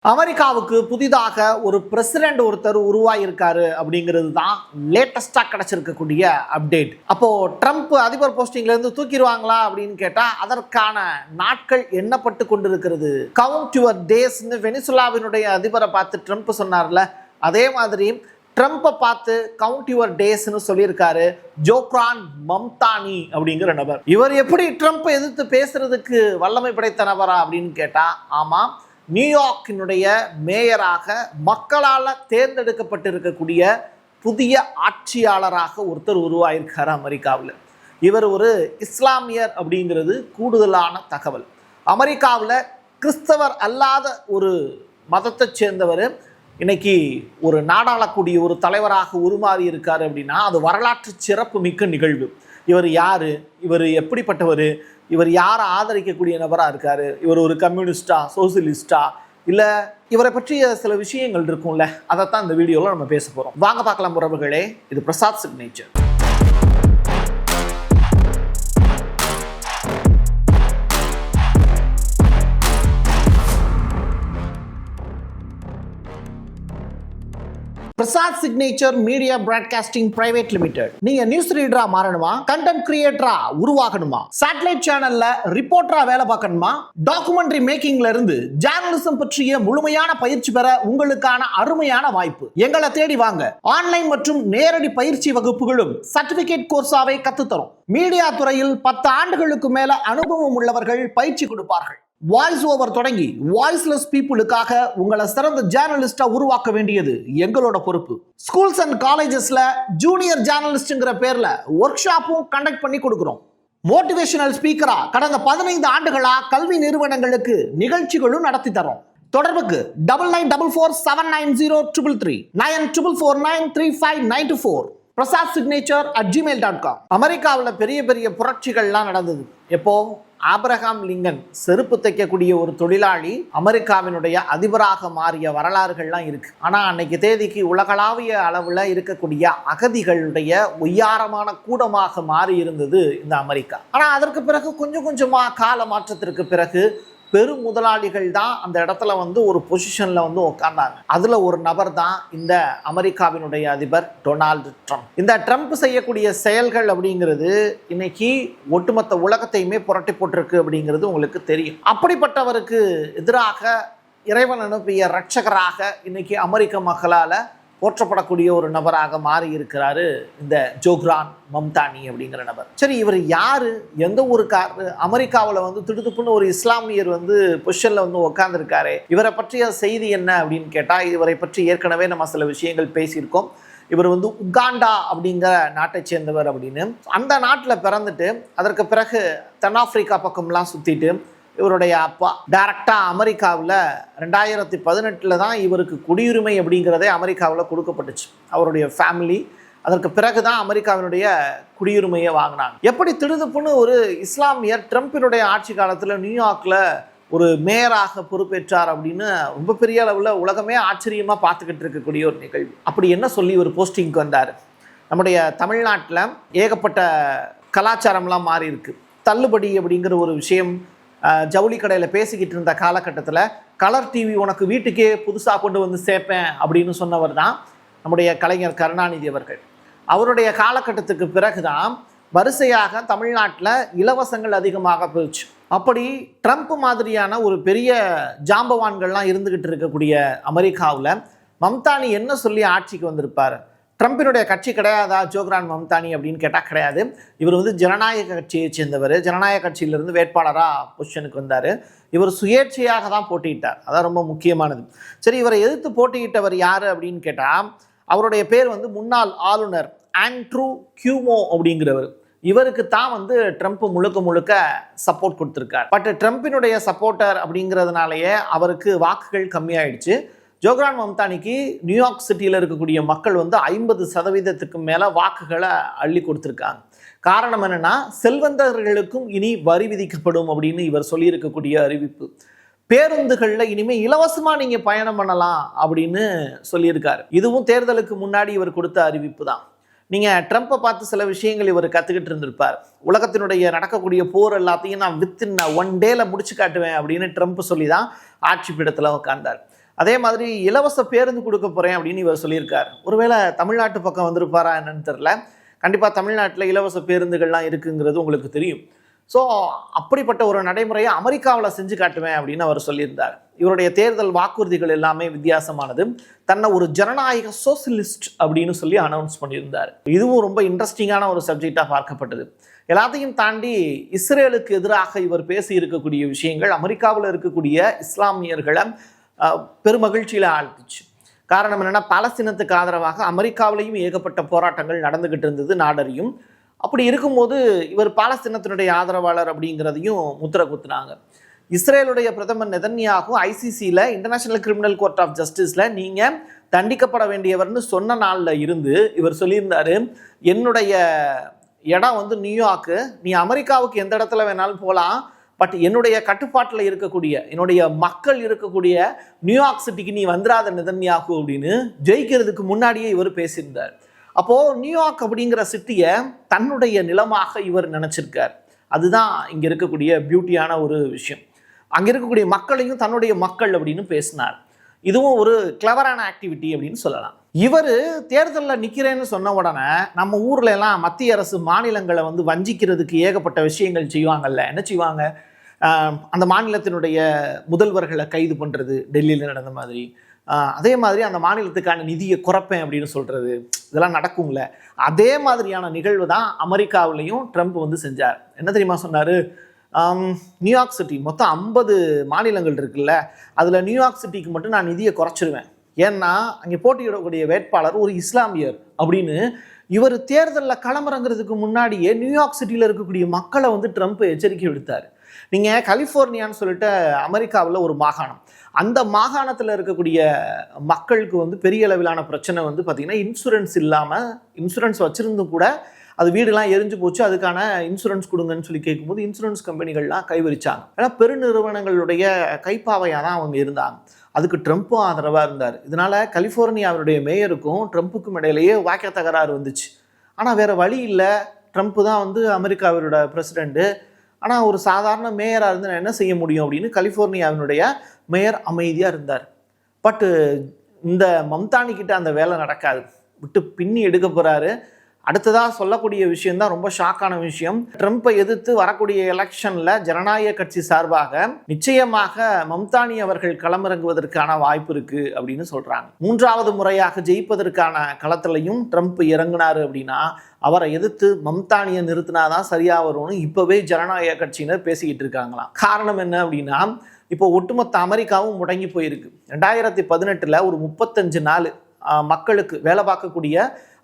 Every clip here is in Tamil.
அமெரிக்காவுக்கு புதிதாக ஒரு பிரசிடென்ட் ஒருத்தர் உருவாகியிருக்காரு அப்படிங்கிறது தான் லேட்டஸ்டா கிடைச்சிருக்கக்கூடிய அப்டேட். அப்போ ட்ரம்ப் அதிபர் போஸ்டிங்ல இருந்து தூக்கிடுவாங்களா அப்படின்னு கேட்டா அதற்கான நாட்கள் எண்ணப்பட்டு கொண்டிருக்கிறது. கவுண்ட் யுவர் டேஸ்ன்னு வெனிசுலாவினுடைய அதிபரை பார்த்து ட்ரம்ப் சொன்னார்ல, அதே மாதிரி ட்ரம்ப்பை பார்த்து கவுண்ட் யுவர் டேஸ்ன்னு சொல்லியிருக்காரு ஜோக்ரான் மம்தானி அப்படிங்கிற நபர். இவர் எப்படி ட்ரம்ப்பை எதிர்த்து பேசுறதுக்கு வல்லமை படைத்த நபரா அப்படின்னு கேட்டா ஆமாம், நியூயார்க்கினுடைய மேயராக மக்களால் தேர்ந்தெடுக்கப்பட்டிருக்கக்கூடிய புதிய ஆட்சியாளராக ஒருத்தர் உருவாயிருக்கார் அமெரிக்காவில். இவர் ஒரு இஸ்லாமியர் அப்படிங்கிறது கூடுதலான தகவல். அமெரிக்காவில் கிறிஸ்தவர் அல்லாத ஒரு மதத்தை சேர்ந்தவர் இன்னைக்கு ஒரு நாடாளக்கூடிய ஒரு தலைவராக உருமாறி இருக்காரு அப்படின்னா அது வரலாற்று சிறப்பு மிக்க நிகழ்வு. இவர் யாரு, இவர் எப்படிப்பட்டவர், இவர் யாரை ஆதரிக்கக்கூடிய நபராக இருக்காரு, இவர் ஒரு கம்யூனிஸ்டா சோசியலிஸ்டா இல்லை, இவரை பற்றிய சில விஷயங்கள் இருக்கும்ல, அதைத்தான் இந்த வீடியோவில் நம்ம பேச போகிறோம். வாங்க பார்க்கலாம் உறவுகளே, இது Prasad signature. Prasad signature media broadcasting private limited. நீங்க நியூஸ் ரீடரா மாறணுமா, கண்டென்ட் கிரியேட்டரா உருவாகணுமா, சேட்டலைட் சேனல்ல ரிப்போர்ட்டரா வேலை பார்க்கணுமா, டாக்குமெண்ட்ரி மேக்கிங்ல இருந்து ஜேர்னலிசம் பற்றிய முழுமையான பயிற்சி பெற உங்களுக்கான அருமையான வாய்ப்பு. எங்களை தேடி வாங்க. ஆன்லைன் மற்றும் நேரடி பயிற்சி வகுப்புகளும் சர்டிபிகேட் கோர்ஸாவே கத்துத்தரும். மீடியா துறையில் 10 ஆண்டுகளுக்கு மேல அனுபவம் உள்ளவர்கள் பயிற்சி கொடுப்பார்கள். வாய்ஸ் ஓவர் தொடங்கி வாய்ஸ்லெஸ் பீப்புளுக்காக உங்களை சிறந்த ஜேர்னலிஸ்டா உருவாக்க வேண்டியது எங்களோட பொறுப்பு. ஸ்கூல்ஸ் அண்ட் காலேஜஸ்ல ஜூனியர் ஜேர்னலிஸ்ட்ங்கிற பேர்ல ஒர்க் ஷாப்பும் கண்டக்ட் பண்ணி கொடுக்கிறோம். மோட்டிவேஷனல் ஸ்பீக்கரா கடந்த 15 ஆண்டுகளா கல்வி நிறுவனங்களுக்கு நிகழ்ச்சிகளும் நடத்தி தரோம். தொடர்புக்கு 9944790333 94493594 prasad@gmail.com. அமெரிக்காவில் பெரிய பெரிய புரட்சிகள்லாம் நடந்தது. எப்போ ஆபிரகாம் லிங்கன் செருப்பு தைக்கக்கூடிய ஒரு தொழிலாளி அமெரிக்காவினுடைய அதிபராக மாறிய வரலாறுகள்லாம் இருக்கு. ஆனால் அன்னைக்கு தேதிக்கு உலகளாவிய அளவில் இருக்கக்கூடிய அகதிகளுடைய ஒய்யாரமான கூடமாக மாறி இருந்தது இந்த அமெரிக்கா. ஆனால் அதற்கு பிறகு கொஞ்சம் கொஞ்சமாக கால மாற்றத்திற்கு பிறகு பெரும் முதலாளிகள் தான் அந்த இடத்துல ஒரு பொசிஷன்ல உட்கார்ந்தாங்க. அதுல ஒரு நபர் தான் இந்த அமெரிக்காவினுடைய அதிபர் டொனால்டு ட்ரம்ப். இந்த ட்ரம்ப் செய்யக்கூடிய செயல்கள் அப்படிங்கிறது இன்னைக்கு ஒட்டுமொத்த உலகத்தையுமே புரட்டி போட்டிருக்கு அப்படிங்கிறது உங்களுக்கு தெரியும். அப்படிப்பட்டவருக்கு எதிராக இறைவன் அனுப்பிய இரட்சகராக இன்னைக்கு அமெரிக்க மக்களால போற்றப்படக்கூடிய ஒரு நபராக மாறி இருக்கிறாரு இந்த ஜோக்ரான் மம்தானி அப்படிங்கிற நபர். சரி, இவர் யாரு, எந்த ஊருக்காரு, அமெரிக்காவில் திடுதுப்புன்னு ஒரு இஸ்லாமியர் பொசிஷன்ல உட்கார்ந்துருக்காரு, இவரை பற்றிய செய்தி என்ன அப்படின்னு கேட்டா, இவரை பற்றி ஏற்கனவே நம்ம சில விஷயங்கள் பேசியிருக்கோம். இவர் உகாண்டா அப்படிங்கிற நாட்டை சேர்ந்தவர் அப்படின்னு. அந்த நாட்டில் பிறந்துட்டு அதற்கு பிறகு தென்னாப்பிரிக்கா பக்கம்லாம் சுத்திட்டு இவருடைய அப்பா டைரக்டா அமெரிக்காவில் 2018 தான் இவருக்கு குடியுரிமை அப்படிங்கிறதே அமெரிக்காவில் கொடுக்கப்பட்டுச்சு. அவருடைய ஃபேமிலி அதற்கு பிறகு தான் அமெரிக்காவினுடைய குடியுரிமையை வாங்கினாங்க. எப்படி திடுதுப்புன்னு ஒரு இஸ்லாமியர் ட்ரம்பினுடைய ஆட்சி காலத்தில் நியூயார்க்கில் ஒரு மேயராக பொறுப்பேற்றார் அப்படின்னு ரொம்ப பெரிய அளவில் உலகமே ஆச்சரியமாக பார்த்துக்கிட்டு இருக்கக்கூடிய ஒரு நிகழ்வு. அப்படி என்ன சொல்லி ஒரு போஸ்டிங்க்கு வந்தார்? நம்முடைய தமிழ்நாட்டில் ஏகப்பட்ட கலாச்சாரம்லாம் மாறி இருக்கு. தள்ளுபடி அப்படிங்கிற ஒரு விஷயம் ஜவுளி கடையில் பேசிக்கிட்டு இருந்த காலகட்டத்தில் கலர் டிவி உனக்கு வீட்டுக்கே புதுசாக கொண்டு சேர்ப்பேன் அப்படின்னு சொன்னவர் தான் நம்முடைய கலைஞர் கருணாநிதி அவர்கள். அவருடைய காலகட்டத்துக்கு பிறகு தான் வரிசையாக தமிழ்நாட்டில் இலவசங்கள் அதிகமாக போயிடுச்சு. அப்படி ட்ரம்ப் மாதிரியான ஒரு பெரிய ஜாம்பவான்கள்லாம் இருந்துக்கிட்டு இருக்கக்கூடிய அமெரிக்காவில் மம்தானி என்ன சொல்லி ஆட்சிக்கு வந்திருப்பார்? ட்ரம்பினுடைய கட்சி கிடையாதா ஜோக்ரான் மம்தானி அப்படின்னு கேட்டால் கிடையாது. இவர் ஜனநாயக கட்சியை சேர்ந்தவர். ஜனநாயக கட்சியிலிருந்து வேட்பாளராக பொசிஷனுக்கு வந்தார். இவர் சுயேட்சையாக தான் போட்டியிட்டார். அதான் ரொம்ப முக்கியமானது. சரி, இவரை எதிர்த்து போட்டியிட்டவர் யார் அப்படின்னு கேட்டால் அவருடைய பேர் முன்னாள் ஆளுநர் ஆண்ட்ரூ கியூமோ அப்படிங்கிறவர். இவருக்கு தான் ட்ரம்ப் முழுக்க முழுக்க சப்போர்ட் கொடுத்துருக்கார். பட் ட்ரம்பினுடைய சப்போர்ட்டர் அப்படிங்கிறதுனாலேயே அவருக்கு வாக்குகள் கம்மியாயிடுச்சு. ஜோக்ரான் மம்தானிக்கு நியூயார்க் சிட்டியில் இருக்கக்கூடிய மக்கள் 50% மேலே வாக்குகளை அள்ளி கொடுத்துருக்காங்க. காரணம் என்னன்னா, செல்வந்தர்களுக்கும் இனி வரி விதிக்கப்படும் அப்படின்னு இவர் சொல்லியிருக்கக்கூடிய அறிவிப்பு. பேருந்துகளில் இனிமேல் இலவசமாக நீங்கள் பயணம் பண்ணலாம் அப்படின்னு சொல்லியிருக்காரு. இதுவும் தேர்தலுக்கு முன்னாடி இவர் கொடுத்த அறிவிப்பு தான். நீங்கள் ட்ரம்ப்பை பார்த்து சில விஷயங்கள் இவர் கற்றுக்கிட்டு இருந்திருப்பார். உலகத்தினுடைய நடக்கக்கூடிய போர் எல்லாத்தையும் நான் வித்தின் 1 டேல முடிச்சு காட்டுவேன் அப்படின்னு ட்ரம்ப் சொல்லி தான் ஆட்சி பீடத்தில் உட்கார்ந்தார். அதே மாதிரி இலவச பேருந்து கொடுக்க போகிறேன் அப்படின்னு இவர் சொல்லியிருக்கார். ஒருவேளை தமிழ்நாட்டு பக்கம் வந்திருப்பாரா என்னன்னு தெரில. கண்டிப்பாக தமிழ்நாட்டில் இலவச பேருந்துகள்லாம் இருக்குங்கிறது உங்களுக்கு தெரியும். ஸோ அப்படிப்பட்ட ஒரு நடைமுறையை அமெரிக்காவில் செஞ்சு காட்டுவேன் அப்படின்னு அவர் சொல்லியிருந்தார். இவருடைய தேர்தல் வாக்குறுதிகள் எல்லாமே வித்தியாசமானது. தன்னை ஒரு ஜனநாயக சோசியலிஸ்ட் அப்படின்னு சொல்லி அனௌன்ஸ் பண்ணியிருந்தார். இதுவும் ரொம்ப இன்ட்ரெஸ்டிங்கான ஒரு சப்ஜெக்டாக பார்க்கப்பட்டது. எல்லாத்தையும் தாண்டி இஸ்ரேலுக்கு எதிராக இவர் பேசி இருக்கக்கூடிய விஷயங்கள் அமெரிக்காவில் இருக்கக்கூடிய இஸ்லாமியர்களை பெருமகிழ்ச்சியில் ஆழ்த்துச்சு. காரணம் என்னென்னா, பாலஸ்தீனத்துக்கு ஆதரவாக அமெரிக்காவிலையும் ஏகப்பட்ட போராட்டங்கள் நடந்துகிட்டு இருந்தது நாடறியும். அப்படி இருக்கும்போது இவர் பாலஸ்தீனத்தினுடைய ஆதரவாளர் அப்படிங்கிறதையும் முத்திர குத்துனாங்க. இஸ்ரேலுடைய பிரதமர் நெதன்யாகு ஐசிசியில் இன்டர்நேஷனல் கிரிமினல் கோர்ட் ஆஃப் ஜஸ்டிஸில் நீங்கள் தண்டிக்கப்பட வேண்டியவர்னு சொன்ன நாளில் இருந்து இவர் சொல்லியிருந்தார், என்னுடைய இடம் வந்து நியூயார்க்கு, நீ அமெரிக்காவுக்கு எந்த இடத்துல வேணாலும் போகலாம், பட் என்னுடைய கட்டுப்பாட்டில் இருக்கக்கூடிய என்னுடைய மக்கள் இருக்கக்கூடிய நியூயார்க் சிட்டிக்கு நீ வந்துடாத நெதன்யாகு அப்படின்னு ஜெயிக்கிறதுக்கு முன்னாடியே இவர் பேசியிருந்தார். அப்போது நியூயார்க் அப்படிங்கிற சிட்டியை தன்னுடைய நிலமாக இவர் நினச்சிருக்கார். அதுதான் இங்கே இருக்கக்கூடிய பியூட்டியான ஒரு விஷயம். அங்கே இருக்கக்கூடிய மக்களையும் தன்னுடைய மக்கள் அப்படின்னு பேசினார். இதுவும் ஒரு கிளவரான ஆக்டிவிட்டி அப்படின்னு சொல்லலாம். இவர் தேர்தலில் நிற்கிறேன்னு சொன்ன உடனே நம்ம ஊரில் எல்லாம் மத்திய அரசு மாநிலங்களை வந்து வஞ்சிக்கிறதுக்கு ஏகப்பட்ட விஷயங்கள் செய்வாங்கல்ல. என்ன செய்வாங்க? அந்த மாநிலத்தினுடைய முதல்வர்களை கைது பண்ணுறது, டெல்லியில் நடந்த மாதிரி. அதே மாதிரி அந்த மாநிலத்துக்கான நிதியை குறைப்பேன் அப்படின்னு சொல்கிறது, இதெல்லாம் நடக்கும்ல. அதே மாதிரியான நிகழ்வு தான் அமெரிக்காவிலையும் ட்ரம்ப் வந்து செஞ்சார். என்ன தெரியுமா சொன்னார்? நியூயார்க் சிட்டி மொத்தம் 50 மாநிலங்கள் இருக்குல்ல, அதில் நியூயார்க் சிட்டிக்கு மட்டும் நான் நிதியை குறைச்சிருவேன். ஏன்னா அங்கே போட்டியிடக்கூடிய வேட்பாளர் ஒரு இஸ்லாமியர் அப்படின்னு இவர் தேர்தலில் களமிறங்கிறதுக்கு முன்னாடியே நியூயார்க் சிட்டியில் இருக்கக்கூடிய மக்களை வந்து ட்ரம்ப் எச்சரிக்கை விடுத்தார். நீங்கள் கலிஃபோர்னியான்னு சொல்லிட்டு அமெரிக்காவில் ஒரு மாகாணம், அந்த மாகாணத்தில் இருக்கக்கூடிய மக்களுக்கு வந்து பெரிய அளவிலான பிரச்சனை வந்து பார்த்திங்கன்னா, இன்சூரன்ஸ் இல்லாமல், இன்சூரன்ஸ் வச்சுருந்தும் கூட அது வீடுலாம் எரிஞ்சு போச்சு, அதுக்கான இன்சூரன்ஸ் கொடுங்கன்னு சொல்லி கேட்கும்போது இன்சூரன்ஸ் கம்பெனிகள்லாம் கைவிரிச்சாங்க. ஏன்னா பெருநிறுவனங்களுடைய கைப்பாவையாக தான் அவங்க இருந்தாங்க. அதுக்கு ட்ரம்ப்பும் ஆதரவாக இருந்தார். இதனால் கலிஃபோர்னியாவுடைய மேயருக்கும் ட்ரம்ப்புக்கும் இடையிலேயே வாக்கிய தகராறு வந்துச்சு. ஆனால் வேறு வழி இல்லை, ட்ரம்ப்பு தான் வந்து அமெரிக்காவோட பிரசிடெண்ட்டு. ஆனால் ஒரு சாதாரண மேயராக இருந்து நான் என்ன செய்ய முடியும் அப்படின்னு கலிஃபோர்னியாவினுடைய மேயர் அமைதியாக இருந்தார். பட்டு இந்த மம்தானி கிட்ட அந்த வேலை நடக்காது, விட்டு பின்னி எடுக்க போகிறாரு. அடுத்ததாக சொல்லக்கூடிய விஷயம்தான் ரொம்ப ஷாக்கான விஷயம். ட்ரம்ப்பை எதிர்த்து வரக்கூடிய எலெக்ஷனில் ஜனநாயக கட்சி சார்பாக நிச்சயமாக மம்தானி அவர்கள் களமிறங்குவதற்கான வாய்ப்பு இருக்குது அப்படின்னு சொல்கிறாங்க. 3வது முறையாக ஜெயிப்பதற்கான களத்திலையும் ட்ரம்ப் இறங்கினார் அப்படின்னா அவரை எதிர்த்து மம்தானியை நிறுத்தினாதான் சரியாக வரும்னு இப்போவே ஜனநாயக கட்சியினர் பேசிக்கிட்டு இருக்காங்களாம். காரணம் என்ன அப்படின்னா, இப்போ ஒட்டுமொத்த அமெரிக்காவும் முடங்கி போயிருக்கு. 2018 ஒரு 35 நாள் மக்களுக்கு வேலை பார்க்கக்கூடிய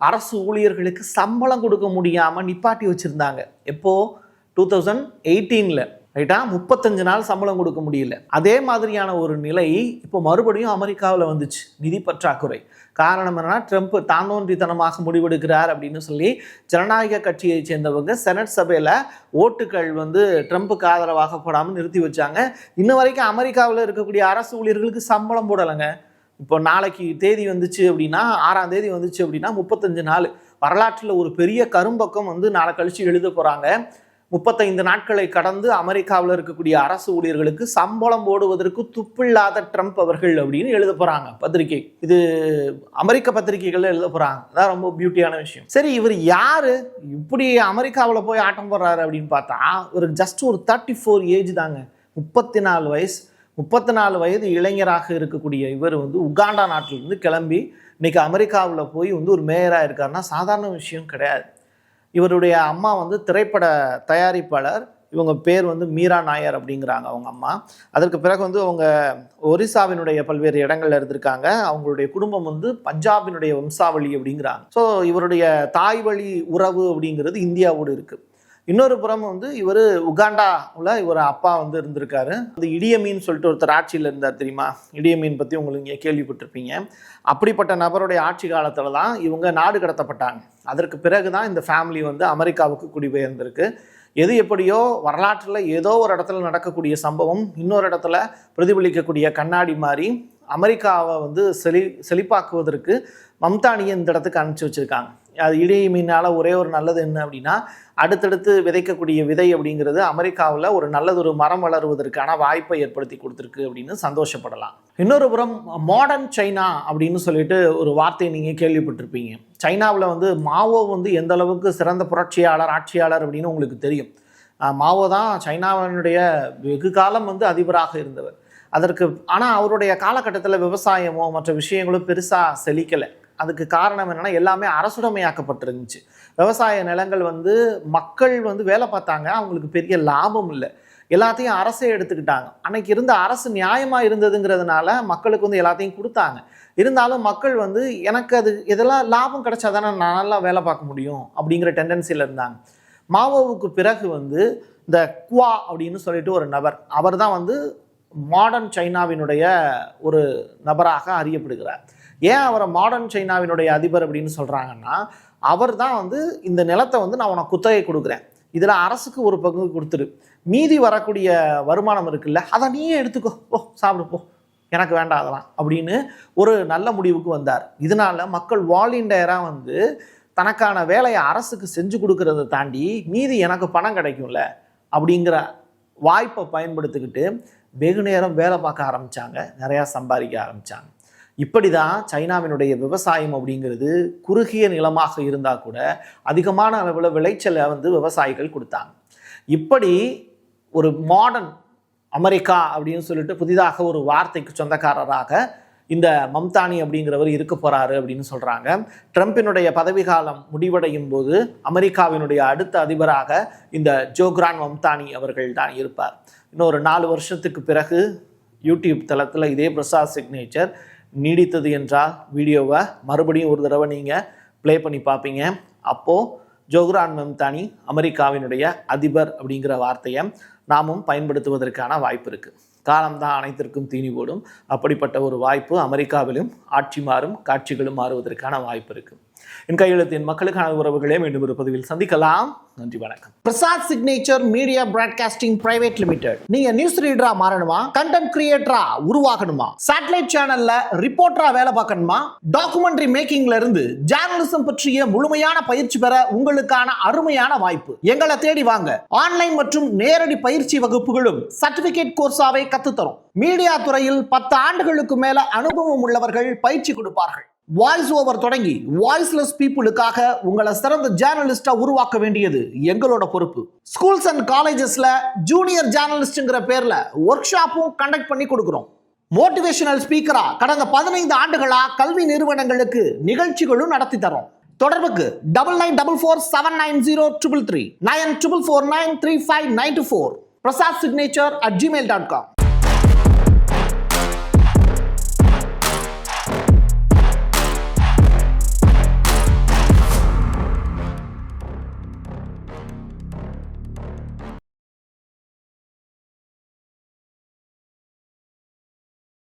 அரசு ஊழியர்களுக்கு சம்பளம் கொடுக்க முடியாமல் நிப்பாட்டி வச்சுருந்தாங்க. எப்போது? 2018 ரைட்டா? 35 நாள் சம்பளம் கொடுக்க முடியல. அதே மாதிரியான ஒரு நிலை இப்போ மறுபடியும் அமெரிக்காவில் வந்துச்சு, நிதி பற்றாக்குறை. காரணம் என்னன்னா, ட்ரம்ப் தானோன்றித்தனமாக முடிவெடுக்கிறார் அப்படின்னு சொல்லி ஜனநாயக கட்சியை சேர்ந்தவங்க செனட் சபையில் ஓட்டுகள் வந்து ட்ரம்ப்புக்கு ஆதரவாக போடாமல் நிறுத்தி வச்சாங்க. இன்ன வரைக்கும் அமெரிக்காவில் இருக்கக்கூடிய அரசு ஊழியர்களுக்கு சம்பளம் போடலைங்க. இப்போ நாளைக்கு தேதி வந்துச்சு அப்படின்னா, 6ஆம் தேதி வந்துச்சு அப்படின்னா 35 நாள். வரலாற்றில் ஒரு பெரிய கரும்பக்கம் வந்து நாளை கழிச்சு எழுத போகிறாங்க. 35 நாட்களை கடந்து அமெரிக்காவில் இருக்கக்கூடிய அரசு ஊழியர்களுக்கு சம்பளம் போடுவதற்கு துப்பில்லாத ட்ரம்ப் அவர்கள் அப்படின்னு எழுத போகிறாங்க பத்திரிகை. இது அமெரிக்க பத்திரிகைகளில் எழுத போகிறாங்க. அதான் ரொம்ப பியூட்டியான விஷயம். சரி, இவர் யார் இப்படி அமெரிக்காவில் போய் ஆட்டம் போடுறாரு அப்படின்னு பார்த்தா, ஒரு ஜஸ்ட் ஒரு 34 ஏஜ் தாங்க, 34 வயசு. 34 வயது இளைஞராக இருக்கக்கூடிய இவர் வந்து உகாண்டா நாட்டிலிருந்து கிளம்பி இன்னைக்கு அமெரிக்காவில் போய் வந்து ஒரு மேயராக இருக்காருன்னா சாதாரண விஷயம் கிடையாது. இவருடைய அம்மா வந்து திரைப்பட தயாரிப்பாளர். இவங்க பேர் வந்து மீரா நாயர் அப்படிங்கிறாங்க அவங்க அம்மா. அதற்கு பிறகு வந்து அவங்க ஒரிசாவினுடைய பல்வேறு இடங்கள்ல இருந்திருக்காங்க. அவங்களுடைய குடும்பம் வந்து பஞ்சாபினுடைய வம்சாவளி அப்படிங்கிறாங்க. ஸோ இவருடைய தாய் வழி உறவு அப்படிங்கிறது இந்தியாவோடு இருக்குது. இன்னொரு புறம் வந்து இவர் உகாண்டாவில் இவர் அப்பா வந்து இருந்திருக்காரு. அது இடியமீன் சொல்லிட்டு ஒருத்தர் ஆட்சியில் இருந்தார் தெரியுமா? இடியமீன் பற்றி உங்களுக்கு இங்கே கேள்விப்பட்டிருப்பீங்க. அப்படிப்பட்ட நபருடைய ஆட்சி காலத்தில் தான் இவங்க நாடு கடத்தப்பட்டாங்க. அதற்கு பிறகு தான் இந்த ஃபேமிலி வந்து அமெரிக்காவுக்கு குடிபெயர்ந்திருக்கு. எது எப்படியோ வரலாற்றில் ஏதோ ஒரு இடத்துல நடக்கக்கூடிய சம்பவம் இன்னொரு இடத்துல பிரதிபலிக்கக்கூடிய கண்ணாடி மாதிரி அமெரிக்காவை வந்து செழிப்பாக்குவதற்கு மம்தானியை இந்த இடத்துக்கு அனுப்பிச்சி வச்சுருக்காங்க. அது இடையினால் ஒரே ஒரு நல்லது என்ன அப்படின்னா, அடுத்தடுத்து விதைக்கக்கூடிய விதை அப்படிங்கிறது அமெரிக்காவில் ஒரு நல்லதொரு மரம் வளருவதற்கான வாய்ப்பை ஏற்படுத்தி கொடுத்துருக்கு அப்படின்னு சந்தோஷப்படலாம். இன்னொரு புறம் மாடர்ன் சைனா அப்படின்னு சொல்லிட்டு ஒரு வார்த்தையை நீங்கள் கேள்விப்பட்டிருப்பீங்க. சைனாவில் வந்து மாவோ வந்து எந்த அளவுக்கு சிறந்த புரட்சியாளர், ஆட்சியாளர் அப்படின்னு உங்களுக்கு தெரியும். மாவோ தான் சைனாவினுடைய வெகு காலம் வந்து அதிபராக இருந்தவர். ஆனால் அவருடைய காலகட்டத்தில் விவசாயமோ மற்ற விஷயங்களோ பெருசாக செழிக்கலை. அதுக்கு காரணம் என்னென்னா, எல்லாமே அரசுடைமையாக்கப்பட்டிருந்துச்சு. விவசாய நிலங்கள் வந்து மக்கள் வந்து வேலை பார்த்தாங்க, அவங்களுக்கு பெரிய லாபம் இல்லை. எல்லாத்தையும் அரசே எடுத்துக்கிட்டாங்க. அன்னைக்கு இருந்த அரசு நியாயமாக இருந்ததுங்கிறதுனால மக்களுக்கு வந்து எல்லாத்தையும் கொடுத்தாங்க. இருந்தாலும் மக்கள் வந்து எனக்கு அது இதெல்லாம் லாபம் கிடைச்சா தானே நான் நல்லா வேலை பார்க்க முடியும் அப்படிங்கிற டெண்டன்சியில் இருந்தாங்க. மாவோவுக்கு பிறகு வந்து இந்த குவா அப்படின்னு சொல்லிட்டு ஒரு நபர், அவர் தான் வந்து மாடர்ன் சைனாவினுடைய ஒரு நபராக அறியப்படுகிறார். ஏன் அவரை மாடர்ன் சைனாவினுடைய அதிபர் அப்படின்னு சொல்கிறாங்கன்னா, அவர் தான் வந்து இந்த நிலத்தை வந்து நான் உனக்கு குத்தகை கொடுக்குறேன், இதில் அரசுக்கு ஒரு பங்கு கொடுத்துரு, மீதி வரக்கூடிய வருமானம் இருக்குல்ல அதை நீயே எடுத்துக்கோ, போ சாப்பிடு போ, எனக்கு வேண்டாம் அதெல்லாம் அப்படின்னு ஒரு நல்ல முடிவுக்கு வந்தார். இதனால மக்கள் வாலண்டியராக வந்து தனக்கான வேலையை அரசுக்கு செஞ்சு கொடுக்கறத தாண்டி மீதி எனக்கு பணம் கிடைக்கும்ல அப்படிங்கிற வாய்ப்பை பயன்படுத்திக்கிட்டு வெகு நேரம் வேலை பார்க்க ஆரம்பித்தாங்க, நிறையா சம்பாதிக்க ஆரம்பித்தாங்க. இப்படி தான் சைனாவினுடைய விவசாயம் அப்படிங்கிறது குறுகிய நிலமாக இருந்தால் கூட அதிகமான அளவில் விளைச்சலை வந்து விவசாயிகள் கொடுத்தாங்க. இப்படி ஒரு மாடர்ன் அமெரிக்கா அப்படின்னு சொல்லிட்டு புதிதாக ஒரு வார்த்தைக்கு சொந்தக்காரராக இந்த மம்தானி அப்படிங்கிறவர் இருக்க போகிறாரு அப்படின்னு சொல்கிறாங்க. ட்ரம்பினுடைய பதவிக்காலம் முடிவடையும் போது அமெரிக்காவினுடைய அடுத்த அதிபராக இந்த ஜோக்ரான் மம்தானி அவர்கள் தான் இருப்பார். இன்னொரு 4 வருஷத்துக்கு பிறகு யூடியூப் தளத்தில் இதே பிரசாத் சிக்னேச்சர் நீடித்தது என்றால் வீடியோவை மறுபடியும் ஒரு தடவை நீங்கள் ப்ளே பண்ணி பார்ப்பீங்க. அப்போது ஜோக்ரான் மம்தானி அமெரிக்காவினுடைய அதிபர் அப்படிங்கிற வார்த்தையை நாமும் பயன்படுத்துவதற்கான வாய்ப்பு இருக்குது. காலம்தான் அனைத்திற்கும் தீனி போடும். அப்படிப்பட்ட ஒரு வாய்ப்பு அமெரிக்காவிலும் ஆட்சி மாறும், காட்சிகளும் மாறுவதற்கான வாய்ப்பு இருக்குது. என் கையெழுத்தின் மக்களுக்கான உறவுகளே மீண்டும் ஒரு பதிவில் சந்திக்கலாம். நன்றி, வணக்கம். Prasad signature media broadcasting private limited. நீங்க நியூஸ் ரீடரா மாறணுமா, கண்டென்ட் கிரியேட்டரா உருவாகணுமா, சேட்டலைட் சேனல்ல ரிப்போர்ட்டரா வேலை பார்க்கணுமா, டாக்குமெண்ட்ரி மேக்கிங்ல இருந்து ஜேர்னலிசம் பற்றிய முழுமையான பயிற்சி பெற உங்களுக்கான அருமையான வாய்ப்பு. எங்களை தேடி வாங்க. ஆன்லைன் மற்றும் நேரடி பயிற்சி வகுப்புகளும் சர்டிபிகேட் கோர்ஸாவே கத்துத்தரும். மீடியா துறையில் 10 ஆண்டுகளுக்கு மேல அனுபவம் உள்ளவர்கள் பயிற்சி கொடுப்பார்கள். வாய்ஸ் ஓவர் தொடங்கி வாய்ஸ்லெஸ் பீப்புளுக்காக உங்களை சிறந்த ஜேர்னலிஸ்டா உருவாக்க வேண்டியது எங்களோட பொறுப்பு. ஸ்கூல்ஸ் அண்ட் காலேஜஸ்ல ஜூனியர் ஜேர்னலிஸ்ட்ங்கிற பேர்ல ஒர்க் ஷாப்பும் கண்டக்ட் பண்ணி கொடுக்கிறோம். மோட்டிவேஷனல் ஸ்பீக்கரா கடந்த 15 ஆண்டுகளா கல்வி நிறுவனங்களுக்கு நிகழ்ச்சிகளும் நடத்தி தரோம். தொடர்புக்கு 9944790333 94493594 prasadsignature@gmail.com.